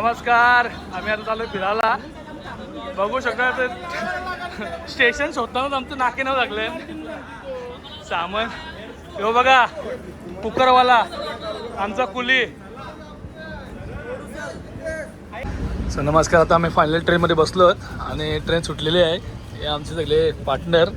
नमस्कार. आम्ही आता चालू फिरायला. बघू शकता तर स्टेशन शोधतानाच आमचं नाके नाव लागले. सामान यो बघा, कुकरवाला आमचा कुली. सो नमस्कार. आता आम्ही फायनल ट्रेनमध्ये बसलो आणि ट्रेन सुटलेली आहे. हे आमचे सगळे पार्टनर.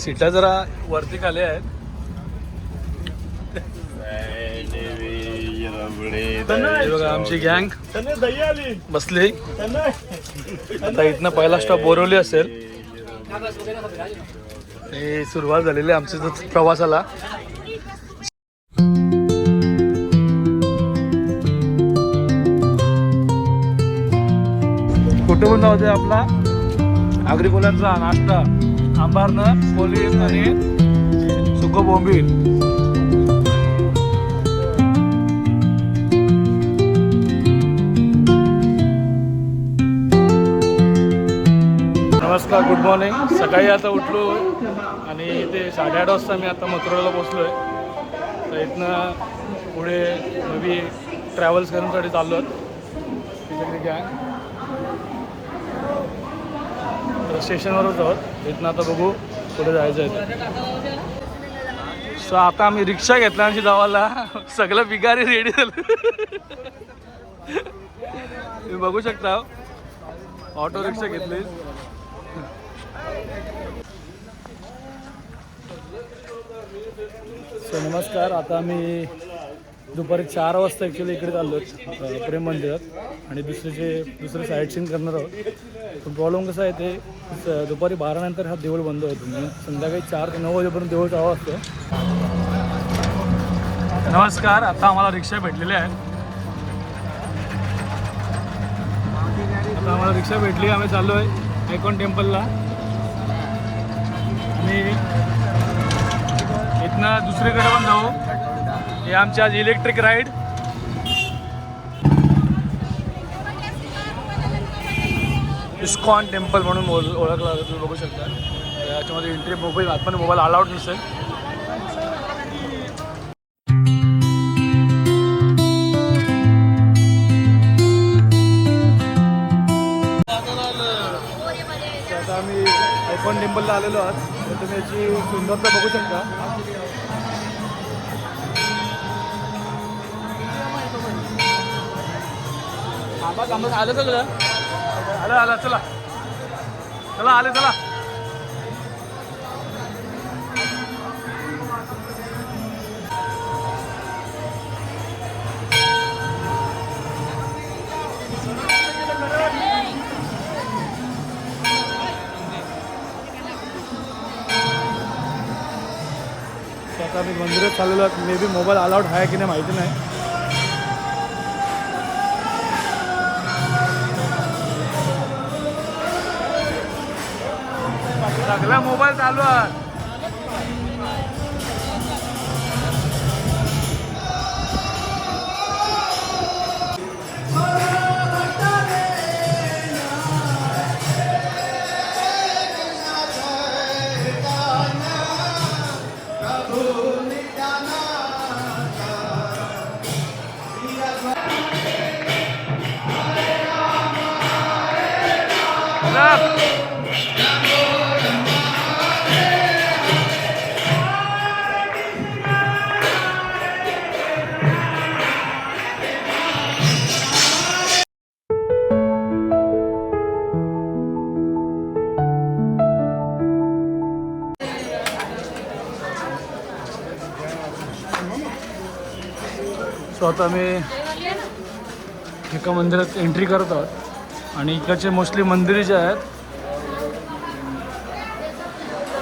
सीटा जरा वरती खाली आहेत. बघा आमची गँग बसली. आता इथनं पहिला स्टॉप बोरवली असेल. हे सुरुवात झालेली आहे आमच्या प्रवासाला. कुठून नव्हते आपला आग्रिकोल्यांचा नाश्ता. आंबारनं पोलीस आणि सुको बोंबील. नमस्कार, गुड मॉर्निंग. सकाळी आता उठलो आणि इथे 8:30 वाजता मी आता मथुराला पोचलो आहे. तर इथनं पुढे नवी ट्रॅव्हल्स करण्यासाठी चाललो आहोत. तिथे गँग तर स्टेशनवरच आहोत. इथनं आता बघू पुढे जायचं आहे. सो आता आम्ही रिक्षा घेतला आणि जावाला सगळं बिगारी रेडी झालं. तुम्ही बघू शकता ऑटो रिक्षा घेतली. सो नमस्कार. आता आम्ही दुपारी 4 वाजता ॲक्च्युली इकडे चाललो आहोत प्रेम मंदिरात आणि दुसरे साईट सीन करणार आहोत. पण प्रॉब्लेम कसा आहे ते दुपारी 12 नंतर हा देऊळ बंद होतो. म्हणजे संध्याकाळी 4 ते 9 वाजेपर्यंत देऊळ चालू असतो. नमस्कार. आता आम्हाला रिक्षा भेटलेली आहे. आता आम्हाला रिक्षा भेटली. आम्ही चाललो आहे आयकॉन टेम्पलला आणि इथनं दुसरीकडे पण जाऊ. हे आमची आज इलेक्ट्रिक राईड. इस्कॉन टेम्पल म्हणून ओळखला जातो. तुम्ही बघू शकता याच्यामध्ये एंट्री मोबाईल आतमध्ये मोबाईल अलाउड नसेल. आता आम्ही आयकॉन टेम्पलला आलेलो आहोत. तर तुम्ही याची सुंदरता बघू शकता. आलं सगळं आलं चला चला आले चला. आता आम्ही मंदिरात चाललेलो आहोत. मे बी मोबाईल अलाउड आहे की नाही माहिती नाही. सगळा मोबाईल चालू आहे. सो आता आम्ही एका मंदिरात एंट्री करत आहोत आणि इकडचे मोस्टली मंदिरे जे आहेत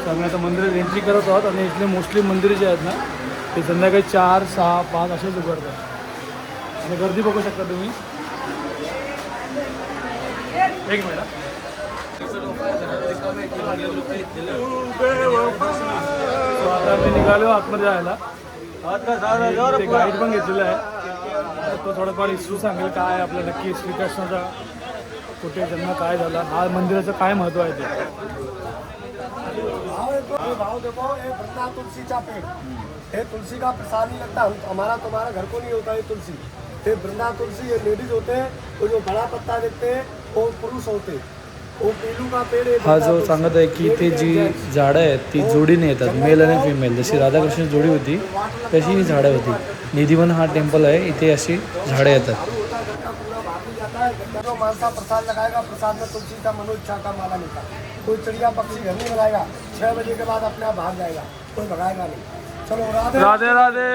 तर आम्ही आता मंदिरात एंट्री करत आहोत. आणि इथले मोस्टली मंदिरे जे आहेत ना ते संध्याकाळी 4, 6, 5 असेच उघडतात. आणि गर्दी बघू शकता तुम्ही. एक मिनिट. आता आम्ही निघालो आतमध्ये जायला. ते गाईड पण घेतलेलं आहे. तो थोडंफार इश्यू सांगेल काय आपलं नक्की श्रीकृष्णाचा कुठे जन्म काय झाला, हा मंदिराचं काय महत्त्व आहे ते. भाव देखो, ये तुलसी का पेड़, ये तुलसी का प्रसाद नहीं लगता. हमारा तुम्हारा घर को नहीं होता है तुलसी. ते वृंदा तुलसी ये लेडीज होते हैं, वो जो बड़ा पत्ता देखते हैं वो पुरुष होते हैं। वो पेलू का पेड़ है। हा जो सांगत आहे की इथे जी झाडं आहेत ती जोडीने येतात, मेल आणि फिमेल. जशी राधाकृष्ण जोडी होती तशी ही झाडं होती. निधिवन हा टेम्पल आहे, इथे अशी झाडं येतात. जो मानसा प्रसाद लगाएगा, प्रसाद में तुलसी का मनोइच्छा का माला लेता। कोई चिड़िया पक्षी घर नहीं लगाएगा, 6 बजे के बाद अपने आप भाग जाएगा, कोई भगाएगा नहीं. चलो राधे राधे राधे.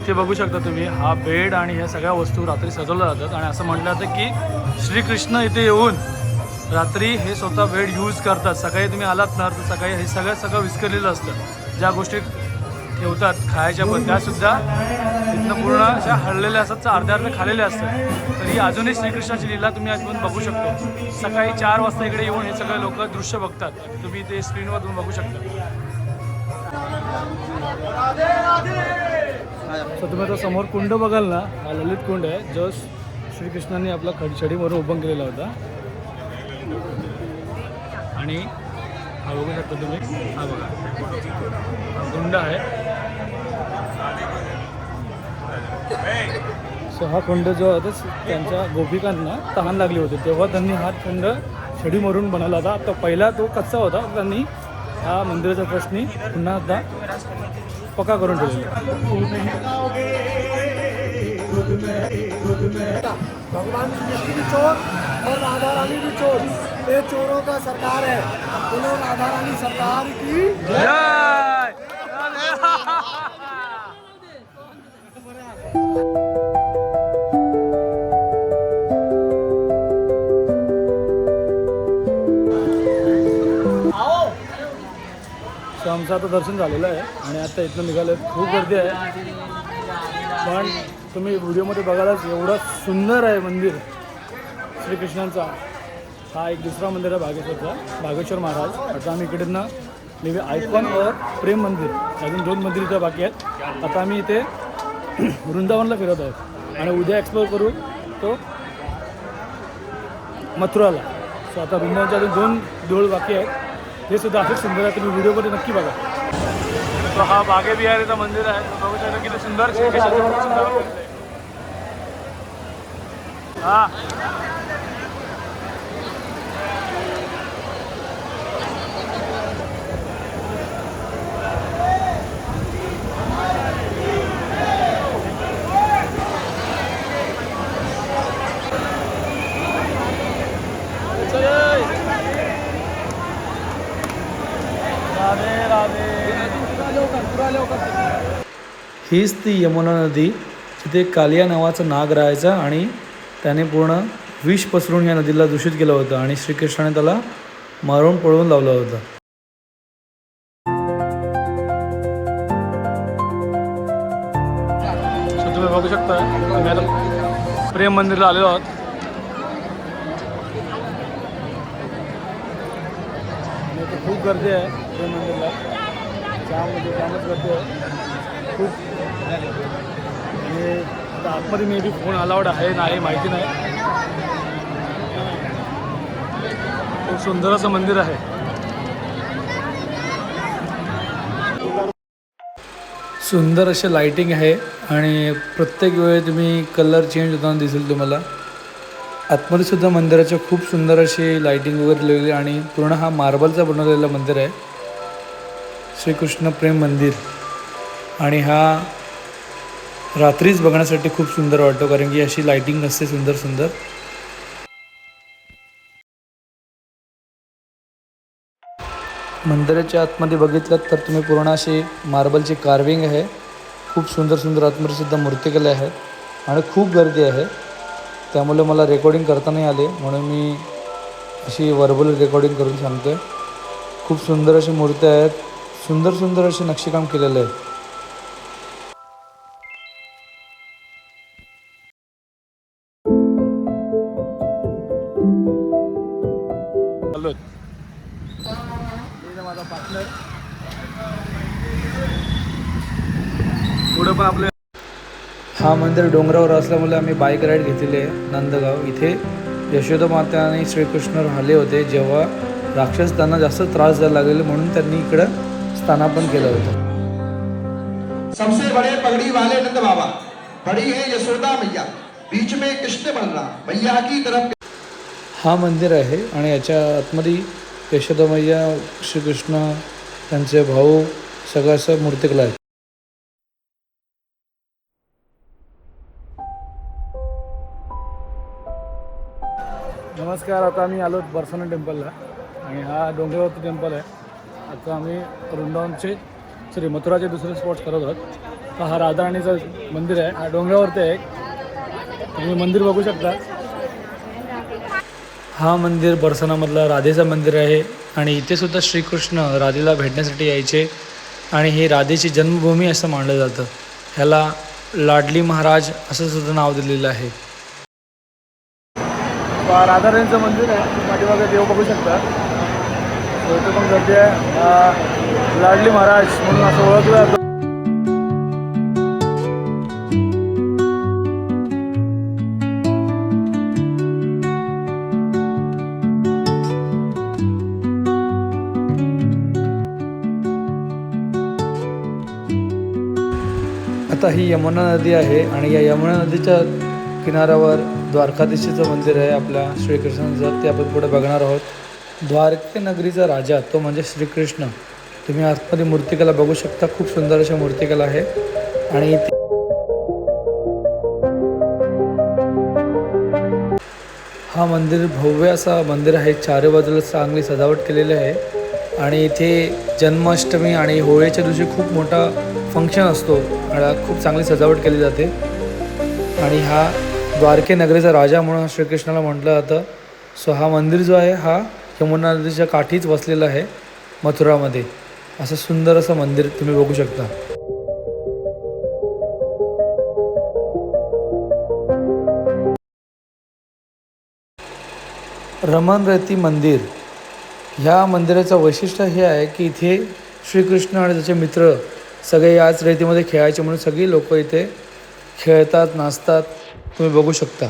इथे बघू शकता तुम्ही हा बेड आणि ह्या सगळ्या वस्तू रात्री सजवल्या जातात. आणि असं म्हटलं जातं की श्रीकृष्ण इथे येऊन रात्री हे स्वतः बेड यूज करतात. सकाळी तुम्ही आलात ना तर सकाळी हे सगळं विस्करलेलं असतं. ज्या गोष्टी ठेवतात खायच्या पण त्यासुद्धा तिथनं पूर्ण अशा हळलेल्या असतात, अर्धे खाल्लेले असतात. तर ही अजूनही श्रीकृष्णाची लीला तुम्ही अजून बघू शकतो. सकाळी 4 वाजता इकडे येऊन हे सगळे लोक दृश्य बघतात. तुम्ही ते स्क्रीनवर तुम्ही बघू शकता. तर तुम्ही आता समोर कुंड बघाल ना, हा ललित कुंड आहे जो श्रीकृष्णाने आपला छडीवरून उभं केलेला होता. आणि हा बघू शकता तुम्ही, हा बघा हा कुंड आहे. सो हा कुंड जो होता त्यांच्या गोपिकांना तहान लागली होती तेव्हा त्यांनी हा कुंड छडीमरून बनवला होता. तर पहिला तो कच्चा होता, त्यांनी हा मंदिराच्या ट्रस्टनी पुन्हा एकदा पक्का करून ठेवलेला. भगवान कृष्ण भी चोर और राधा रानी भी चोर, ये चोरों का सरकार है. बोलो राधा रानी सरकार की जय. सो आमचं आता दर्शन झालेलं आहे आणि आता इथनं निघालं. खूप गर्दी आहे पण तुम्ही व्हिडिओमध्ये बघायलाच एवढं सुंदर आहे मंदिर श्रीकृष्णांचा. हा एक दुसरा मंदिर आहे बागेश्वरचा, बागेश्वर महाराज. आता आम्ही इकडे ना नेहमी आयकॉन और प्रेम मंदिर अजून 2 मंदिर इथं बाकी आहेत. आता आम्ही इथे वृंदावनला फिरत आहोत आणि उद्या एक्सप्लोर करू तो मथुराला. सो आता वृंदावनच्या अजून 2 देऊळ बाकी आहेत, हे सुद्धा असेच सुंदर आहे. तुम्ही व्हिडिओमध्ये नक्की बघा. तो हा बागे बिहारीचं मंदिर आहे, बघू शकता किती सुंदर सुंदर. हा हीच ती यमुना नदी जिथे कालिया नावाचा नाग राहायचा आणि त्याने पूर्ण विष पसरून या नदीला दूषित केलं होतं आणि श्रीकृष्णाने त्याला मारून पळवून लावलं होतं. तुम्ही बघू शकता आम्ही आता प्रेम मंदिरला आलेलो आहोत. खूप गर्दी आहे प्रेम मंदिरला, जामच गर्दी आहे खूप. आणि आता आतमध्ये मे बी फोन अलाउड आहे नाही माहिती नाही. खूप सुंदर असं मंदिर आहे. सुंदर असे लाइटिंग आहे आणि प्रत्येक वेळी तुम्ही कलर चेंज होताना दिसेल तुम्हाला. आतमध्ये सुद्धा मंदिराच्या खूप सुंदर अशी लाइटिंग वगैरे लावली आणि पूर्ण हा मार्बलचा बनवलेला मंदिर आहे श्रीकृष्ण प्रेम मंदिर. आणि हा रात्रीच बघण्यासाठी खूप सुंदर वाटतो कारण की अशी लाइटिंग असते सुंदर सुंदर. मंदिराच्या आतमध्ये बघितलं तर तुम्ही पूर्ण अशी मार्बलची कार्विंग आहे. खूप सुंदर सुंदर आतमध्ये सुद्धा मूर्तिकला आहेत आणि खूप गर्दी आहे. त्यामुळे मला रेकॉर्डिंग करता नाही आले म्हणून मी अशी वर्बल रेकॉर्डिंग करून सांगतोय. खूप सुंदर अशी मूर्ती आहेत, सुंदर सुंदर असे नक्षीकाम केलेलं आहे. माझा पार्टनर पुढे पण आपले. हा मंदिर डोंगरावर असल्यामुळे आम्ही बाईक राईड घेतलेली आहे नंदगाव. इथे यशोदा माता आणि श्रीकृष्ण राहिले होते जेव्हा राक्षस त्यांना जास्त त्रास द्यायला लागले म्हणून त्यांनी इकडं स्थानापन्न केलं होतं. सबसे बड़े पगड़ी वाले नंद बाबा खड़ी है यशोदा मैया, बीच में कृष्ण बलराम, मैया की तरफ। हा मंदिर आहे आणि याच्या आतमध्ये यशोदा मैया, श्रीकृष्ण, त्यांचे भाऊ सगळं असं मूर्तिकला आहे. नमस्कार. आता आम्ही आलो बरसाना टेम्पलला आणि हा डोंगरावरती टेम्पल आहे. आता आम्ही वृंदावनचे मथुराचे दुसरे स्पॉट्स करत आहोत. तर हा राधाराणीचं मंदिर आहे. हा डोंगरावरती आहे. तुम्ही मंदिर बघू शकता. हा मंदिर बरसानामधला राधेचं मंदिर आहे आणि इथे सुद्धा श्रीकृष्ण राधेला भेटण्यासाठी यायचे आणि हे राधेची जन्मभूमी असं मानलं जातं. ह्याला लाडली महाराज असं सुद्धा नाव दिलेलं आहे. राधाराणीचं मंदिर आहे. पाठीमागे देव बघू शकता. इथे पण गर्दी आहे. लाडली महाराज म्हणून असं ओळखलं जातं. आता ही यमुना नदी आहे आणि या यमुना नदीच्या किनाऱ्यावर द्वारकाधीशीचं मंदिर आहे आपल्या श्रीकृष्णाचं. ते आपण पुढे बघणार आहोत. द्वारके नगरीचा राजा तो म्हणजे श्रीकृष्ण. तुम्ही आतमध्ये मूर्तिकला बघू शकता. खूप सुंदर अशा मूर्तिकला आहे आणि हा मंदिर भव्य असा मंदिर आहे. चारी बाजूला चांगली सजावट केलेली आहे आणि इथे जन्माष्टमी आणि होळीच्या दिवशी खूप मोठा फंक्शन असतो. खूप चांगली सजावट केली जाते आणि हा द्वारके नगरीचा राजा म्हणून श्रीकृष्णाला म्हटलं जातं. सो हा मंदिर जो आहे हा यमुना नदीच्या काठीच वसलेलं आहे मथुरामध्ये. असं सुंदर असं मंदिर तुम्ही बघू शकता. रमण रेती मंदिर. ह्या मंदिराचं वैशिष्ट्य हे आहे की इथे श्रीकृष्ण आणि त्याचे मित्र सगळे याच रेतीमध्ये खेळायचे म्हणून सगळी लोक इथे खेळतात, नाचतात. तुम्ही बघू शकता.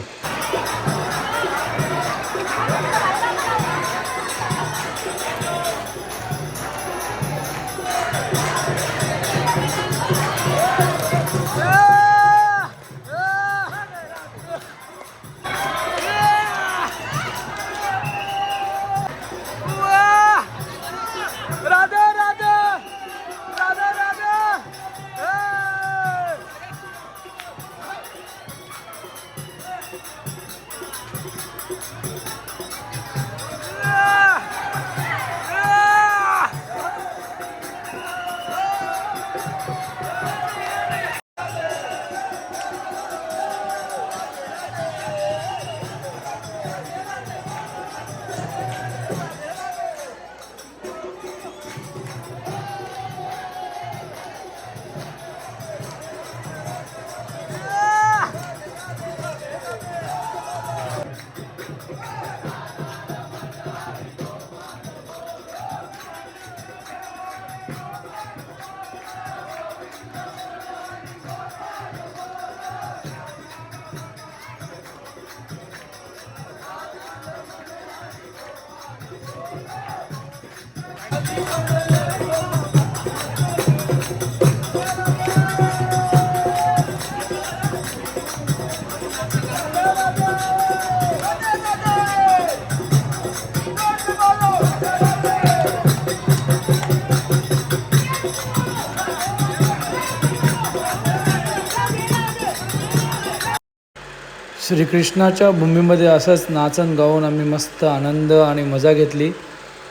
श्रीकृष्णाच्या भूमीमध्ये असंच नाचन गाऊन आम्ही मस्त आनंद आणि मजा घेतली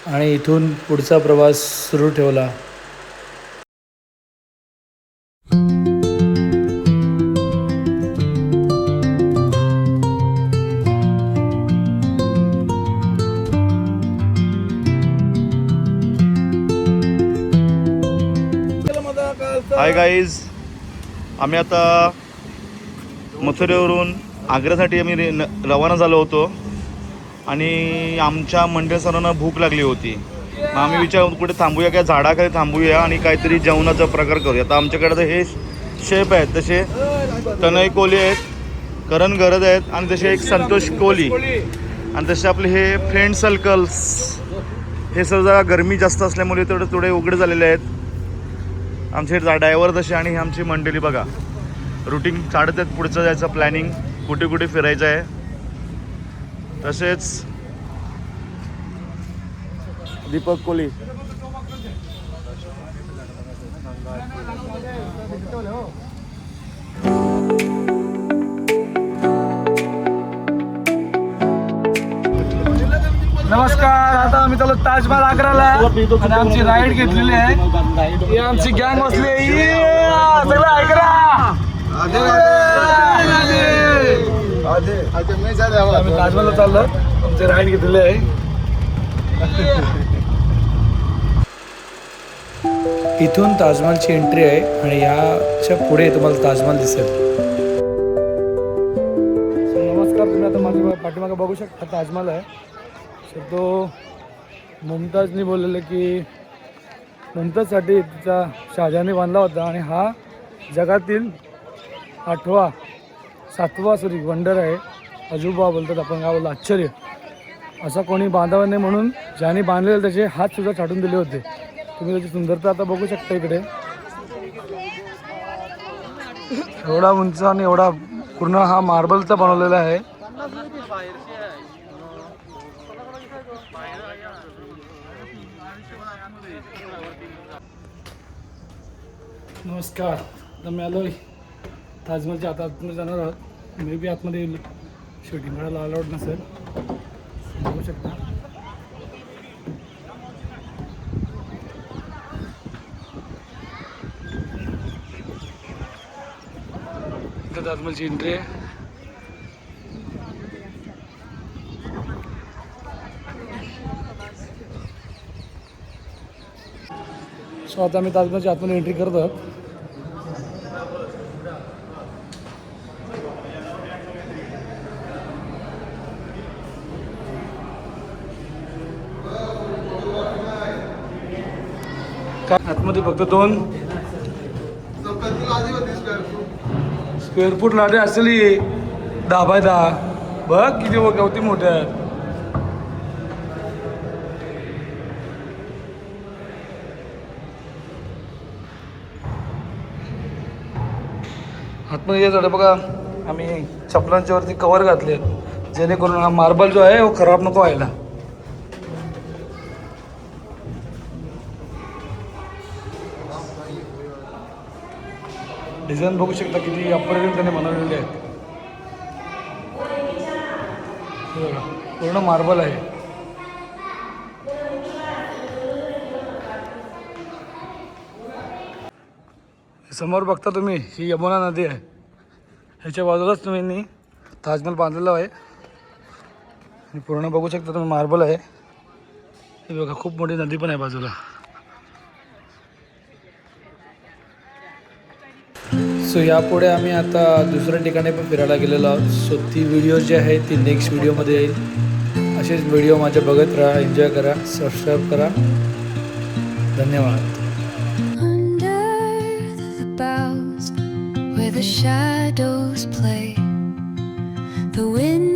आणि इथून पुढचा प्रवास सुरू ठेवला. हाय गाईज, आम्ही आता मथुरेवरून आग्र्यासाठी आम्ही रवाना झालो होतो आणि आमच्या मंडळ सर्वांना भूक लागली होती. मग आम्ही विचार कुठे थांबूया, काय झाडाखाली थांबूया आणि काहीतरी जेवणाचा प्रकार करूया. आता आमच्याकडे तर हे शेफ आहेत, तसे तनय कोहली आहेत, करण गरज आहेत आणि तसे एक संतोष कोहली आणि तसे आपले हे फ्रेंड सर्कल्स हे सर्व गरमी जास्त असल्यामुळे थोडे उघडे झालेले आहेत. आमचे ड्रायव्हर तसे आणि आमची मंडळी बघा. रुटीन काढत आहेत पुढचं जायचं प्लॅनिंग, कुठे कुठे फिरायचं आहे. तसेच दीपक कोली नमस्कार. आता आम्ही चालू ताजमहल आग्राला आणि आमची राईड घेतलेली आहे. ही आमची गँग बसली आहे. सगळं आग्रा. आम्ही ताजमहलला चाललो. आमची राईड घेतलेली आहे. इथून ताजमहलची एंट्री आहे आणि याच्या पुढे तुम्हाला ताजमहल दिसेल. नमस्कार. तुम्ही आता माझ्या पाठीमागे बघू शकता ताजमहल आहे. तर तो मुमताजनी बोललेलं की मुमताजसाठी तिचा शहाजहानने बांधला होता आणि हा जगातील 7वा वंडर आहे. अजूबा बोलतात आपण, काय बोलतो, आश्चर्य. असा कोणी बांधावा नाही म्हणून ज्याने बांधलेले त्याचे हातसुद्धा छाटून दिले होते. तुम्ही त्याची सुंदरता आता बघू शकता. इकडे एवढा उंच आणि एवढा पूर्ण हा मार्बलचा बनवलेला आहे. नमस्कार. आता मी आलो ताजमहलच्या आतमध्ये जाणार आहोत. मे बी आतमध्ये शूटिंग करायला अलाउड नसेल. बघू शकता. इथं ताजमहलची एंट्री आहे. सो आता मी ताजमहलच्या आतमध्ये एंट्री करत आहोत. आतमध्ये फक्त 2 स्क्वेअर फूट लाटे असली 10 बाय 10. बघ किती गवती मोठे आहेत. आतमध्ये येत होतं बघा. आम्ही चपलांच्या वरती कवर घातले जेणेकरून हा मार्बल जो आहे तो खराब नको व्हायला. डिझाईन बघू शकता किती अप्रतिम त्याने बनवलेले आहेत. पूर्ण मार्बल आहे. समोर बघता तुम्ही ही यमुना नदी आहे. ह्याच्या बाजूलाच तुम्ही ताजमहल बांधलेला आहे. आणि पूर्ण बघू शकता तुम्ही मार्बल आहे. हे बघा खूप मोठी नदी पण आहे बाजूला. सो यापुढे आम्ही आता दुसऱ्या ठिकाणी पण फिरायला गेलेलो आहोत. सो ती व्हिडिओ जी आहे ती नेक्स्ट व्हिडिओमध्ये येईल. असेच व्हिडिओ माझे बघत राहा, एन्जॉय करा, सबस्क्राईब करा. धन्यवाद. Where the shadows play, the wind